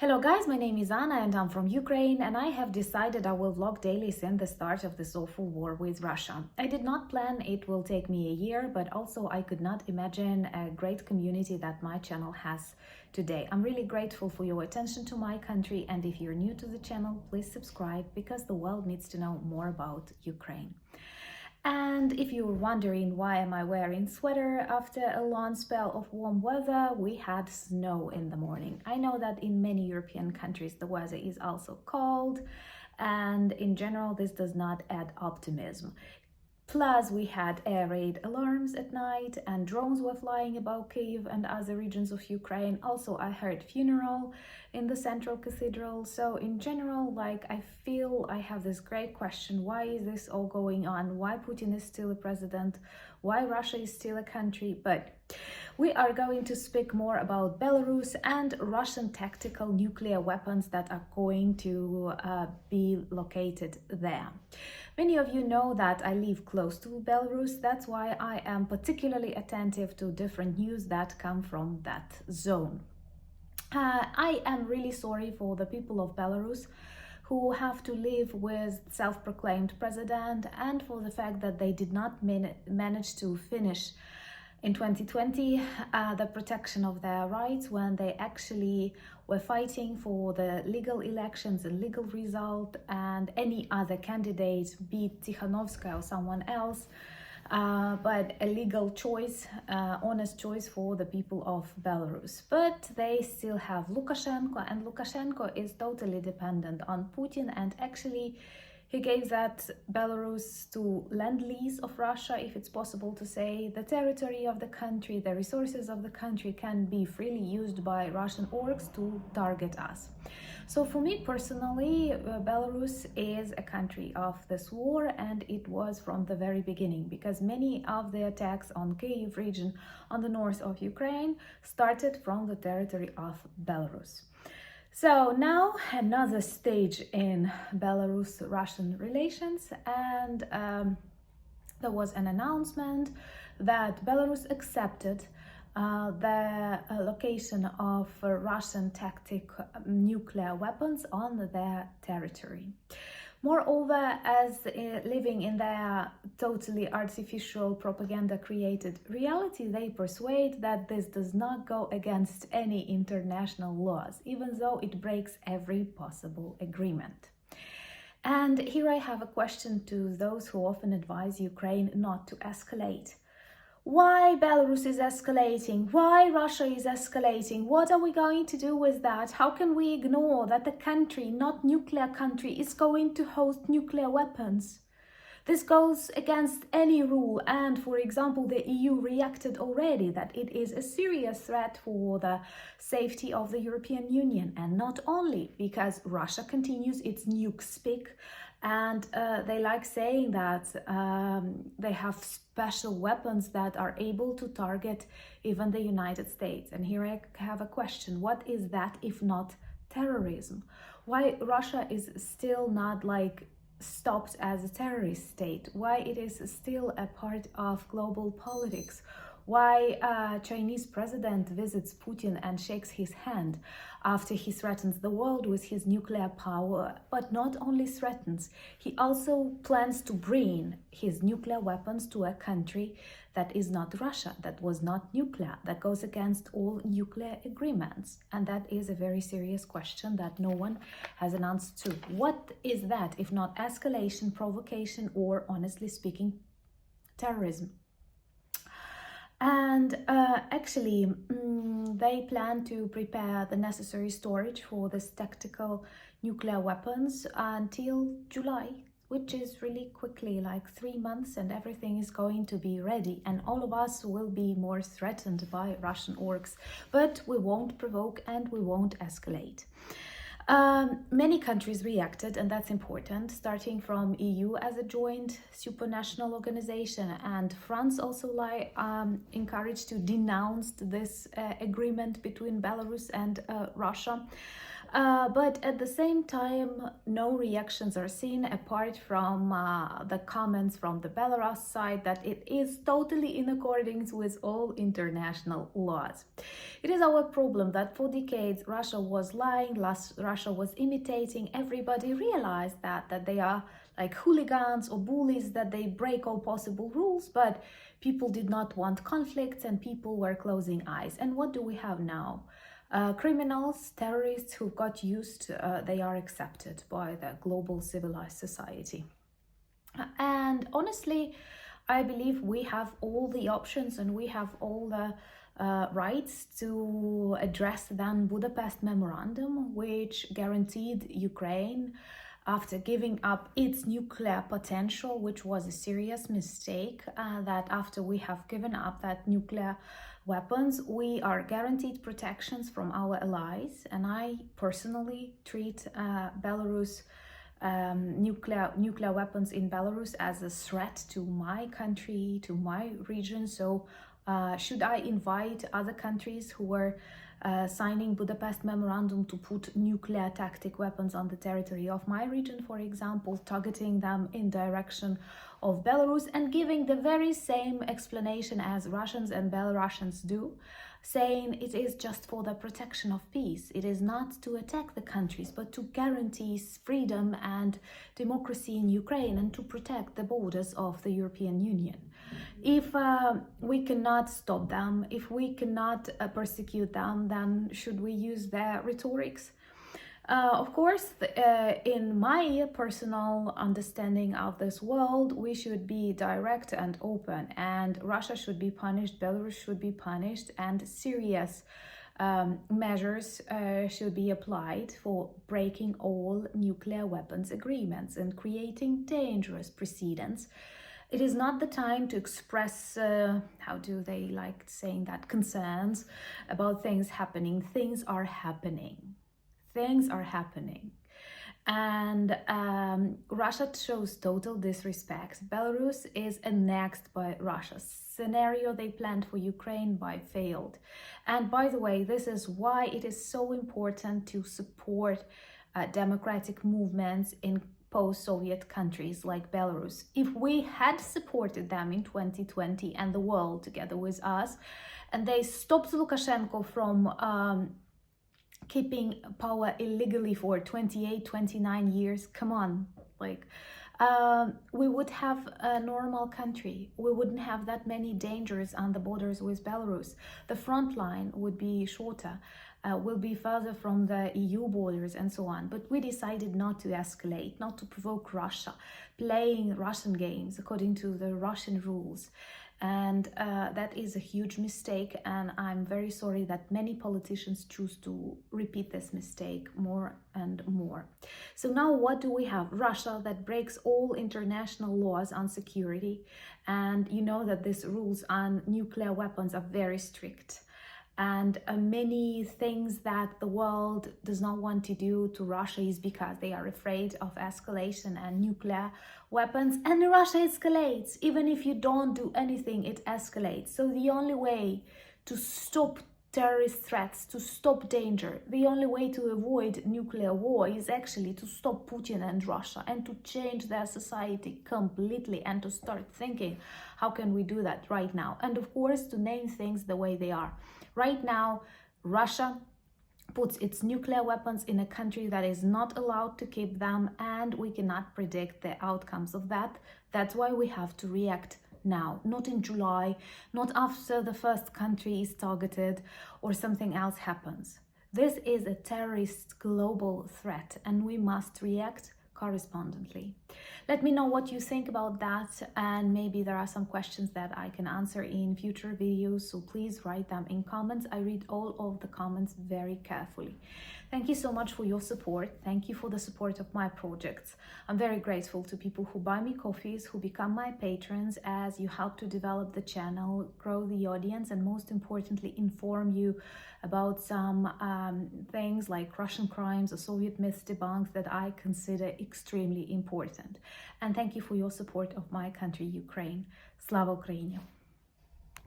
Hello guys, my name is Anna and I'm from Ukraine, and I have decided I will vlog daily since the start of this awful war with Russia. I did not plan it will take me a year, but also I could not imagine a great community that my channel has today. I'm really grateful for your attention to my country, and if you're new to the channel, please subscribe because the world needs to know more about Ukraine. And if you're wondering why am I wearing sweater after a long spell of warm weather, we had snow in the morning. I know that in many European countries the weather is also cold, and in general this does not add optimism. Plus, we had air raid alarms at night and drones were flying above Kyiv and other regions of Ukraine. Also, I heard funeral in the central cathedral. So in general, I feel I have this great question. Why is this all going on? Why Putin is still a president? Why Russia is still a country? But we are going to speak more about Belarus and Russian tactical nuclear weapons that are going to be located there. Many of you know that I live close to Belarus. That's why I am particularly attentive to different news that come from that zone. I am really sorry for the people of Belarus who have to live with self-proclaimed president, and for the fact that they did not manage to finish in 2020 the protection of their rights when they actually were fighting for the legal elections and legal result, and any other candidate, be it Tikhanovskaya or someone else, but a legal choice, honest choice for the people of Belarus. But they still have Lukashenko, and Lukashenko is totally dependent on Putin, and actually he gave that Belarus to lend-lease of Russia, if it's possible to say. The territory of the country, the resources of the country can be freely used by Russian orgs to target us. So for me personally, Belarus is a country of this war, and it was from the very beginning, because many of the attacks on Kyiv region on the north of Ukraine started from the territory of Belarus. So now another stage in Belarus-Russian relations, and there was an announcement that Belarus accepted the location of Russian tactical nuclear weapons on their territory. Moreover, as living in their totally artificial propaganda-created reality, they persuade that this does not go against any international laws, even though it breaks every possible agreement. And here I have a question to those who often advise Ukraine not to escalate. Why Belarus is escalating? Why Russia is escalating? What are we going to do with that? How can we ignore that a country, not nuclear country, is going to host nuclear weapons? This goes against any rule, and for example, the EU reacted already that it is a serious threat for the safety of the European Union, and not only because Russia continues its nuke speak, and they like saying that they have special weapons that are able to target even the United States. And here I have a question: what is that if not terrorism? Why Russia is still not stopped as a terrorist state? Why it is still a part of global politics? Why Chinese president visits Putin and shakes his hand after he threatens the world with his nuclear power, but not only threatens, he also plans to bring his nuclear weapons to a country that is not Russia, that was not nuclear, that goes against all nuclear agreements. And that is a very serious question that no one has an answer to. What is that if not escalation, provocation, or, honestly speaking, terrorism? And actually, they plan to prepare the necessary storage for this tactical nuclear weapons until July, which is really quickly, 3 months, and everything is going to be ready. And all of us will be more threatened by Russian orgs, but we won't provoke and we won't escalate. Many countries reacted, and that's important, starting from EU as a joint supranational organization, and France also encouraged to denounce this agreement between Belarus and Russia. But at the same time, no reactions are seen apart from the comments from the Belarus side that it is totally in accordance with all international laws. It is our problem that for decades Russia was lying, Russia was imitating. Everybody realized that they are like hooligans or bullies, that they break all possible rules, but people did not want conflicts and people were closing eyes. And what do we have now? Criminals, terrorists who got used, they are accepted by the global civilized society. And honestly, I believe we have all the options and we have all the rights to address then Budapest Memorandum, which guaranteed Ukraine, after giving up its nuclear potential, which was a serious mistake, that after we have given up that nuclear weapons, we are guaranteed protections from our allies. And I personally treat Belarus nuclear weapons in Belarus as a threat to my country, to my region. So should I invite other countries who were signing Budapest Memorandum to put nuclear tactic weapons on the territory of my region, for example, targeting them in direction of Belarus and giving the very same explanation as Russians and Belarusians do, saying it is just for the protection of peace. It is not to attack the countries, but to guarantee freedom and democracy in Ukraine and to protect the borders of the European Union. If we cannot stop them, if we cannot persecute them, then should we use their rhetorics? Of course, in my personal understanding of this world, we should be direct and open, and Russia should be punished, Belarus should be punished, and serious measures should be applied for breaking all nuclear weapons agreements and creating dangerous precedents. It is not the time to express, how do they like saying that, concerns about things happening. Things are happening. Things are happening. And Russia shows total disrespect. Belarus is annexed by Russia. Scenario they planned for Ukraine failed. And by the way, this is why it is so important to support democratic movements in post-Soviet countries like Belarus. If we had supported them in 2020 and the world together with us, and they stopped Lukashenko from keeping power illegally for 28, 29 years, come on, like, we would have a normal country. We wouldn't have that many dangers on the borders with Belarus. The front line would be shorter, will be further from the EU borders and so on. But we decided not to escalate, not to provoke Russia, playing Russian games according to the Russian rules. And that is a huge mistake, and I'm very sorry that many politicians choose to repeat this mistake more and more. So now what do we have? Russia that breaks all international laws on security, and you know that these rules on nuclear weapons are very strict. And many things that the world does not want to do to Russia is because they are afraid of escalation and nuclear weapons. And Russia escalates. Even if you don't do anything, it escalates. So the only way to stop terrorist threats, to stop danger, the only way to avoid nuclear war is actually to stop Putin and Russia and to change their society completely and to start thinking, how can we do that right now? And of course, to name things the way they are. Right now, Russia puts its nuclear weapons in a country that is not allowed to keep them, and we cannot predict the outcomes of that. That's why we have to react now, not in July, not after the first country is targeted or something else happens. This is a terrorist global threat, and we must react correspondingly. Let me know what you think about that, and maybe there are some questions that I can answer in future videos, so please write them in comments. I read all of the comments very carefully. Thank you so much for your support. Thank you for the support of my projects. I'm very grateful to people who buy me coffees, who become my patrons, as you help to develop the channel, grow the audience, and most importantly, inform you about some things like Russian crimes or Soviet myths debunked that I consider extremely important. And thank you for your support of my country, Ukraine. Slava Ukraini!